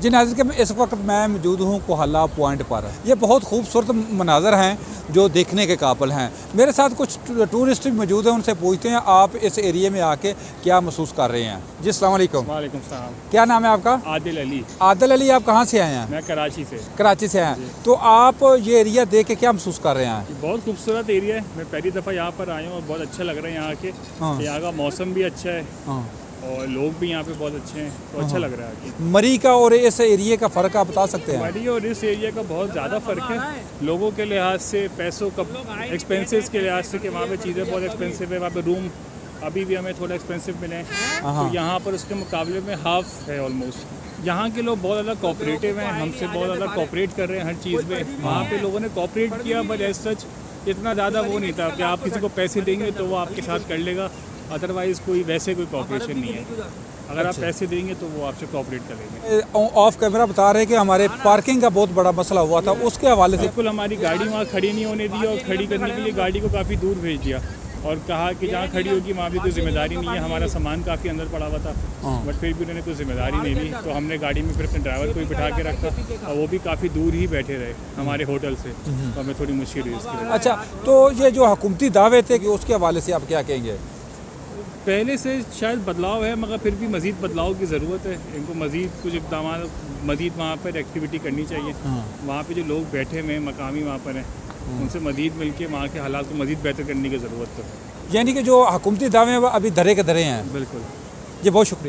जी नाज़रीन के इस वक्त मैं मौजूद हूँ कोहल्ला पॉइंट पर। ये बहुत खूबसूरत मनाज़र हैं जो देखने के काबिल हैं। मेरे साथ कुछ टूरिस्ट भी मौजूद हैं, उनसे पूछते हैं आप इस एरिया में आके क्या महसूस कर रहे हैं। जी अस्सलाम वालेकुम। वालेकुम सलाम। क्या नाम है आपका? आदिल अली। आदिल अली, आप कहाँ से आए हैं? मैं कराची से। कराची से आए हैं। तो आप ये एरिया देख के क्या महसूस कर रहे हैं? बहुत खूबसूरत एरिया है। मैं पहली दफ़ा यहाँ पर आया हूँ और बहुत अच्छा लग रहा है यहाँ के। हाँ। यहाँ का मौसम भी अच्छा है हाँ। और लोग भी यहाँ पे बहुत अच्छे हैं, तो अच्छा लग रहा है आके। मरी का और इस एरिया का फ़र्क आप बता सकते हैं? मरी और इस एरिया का बहुत ज़्यादा फ़र्क है, लोगों के लिहाज से, पैसों का एक्सपेंसेस के लिहाज से, कि वहाँ पे चीज़ें बहुत एक्सपेंसिव है। वहाँ पे रूम अभी भी हमें थोड़ा एक्सपेंसिव मिले हैं, तो यहाँ पर उसके मुकाबले में हाफ है ऑलमोस्ट। यहाँ के लोग बहुत ज़्यादा कोऑपरेटिव हैं, हमसे बहुत ज़्यादा कोऑपरेट कर रहे हैं हर चीज़ में। वहाँ पे लोगों ने कोऑपरेट किया, बट एज सच इतना ज़्यादा वो नहीं था कि आप किसी को पैसे देंगे तो वो आपके साथ कर लेगा, अदरवाइज़ कोई वैसे कोई कोऑपरेशन नहीं है। अगर आप पैसे देंगे तो वो आपसे कोऑपरेट करेंगे। ऑफ कैमरा बता रहे हैं कि हमारे पार्किंग का बहुत बड़ा मसला हुआ था, उसके हवाले से बिल्कुल हमारी गाड़ी वहाँ खड़ी नहीं होने दी और खड़ी करने के लिए गाड़ी को काफ़ी दूर भेज दिया और कहा कि जहाँ खड़ी होगी वहाँ भी कोई जिम्मेदारी नहीं है। हमारा सामान काफ़ी अंदर पड़ा हुआ था, बट फिर भी उन्होंने कोई जिम्मेदारी नहीं ली, तो हमने गाड़ी में फिर अपने ड्राइवर को भी बिठा के रखा और वो भी काफ़ी दूर ही बैठे रहे हमारे होटल से, तो हमें थोड़ी मुश्किल हुई इसकी वजह। अच्छा, तो ये जो हुकूमती दावे थे कि उसके हवाले से आप क्या कहेंगे? पहले से शायद बदलाव है, मगर फिर भी मज़ीद बदलाव की ज़रूरत है। इनको मज़ीद कुछ इक़दाम, मज़ीद वहाँ पर एक्टिविटी करनी चाहिए। वहाँ पे जो लोग बैठे हुए हैं मकामी वहाँ पर हैं, उनसे मज़ीद मिलके वहाँ के हालात को मज़ीद बेहतर करने की ज़रूरत है। यानी कि जो हुकूमती दावे हैं वो अभी धरे के धरे हैं। बिल्कुल। जी बहुत शुक्रिया।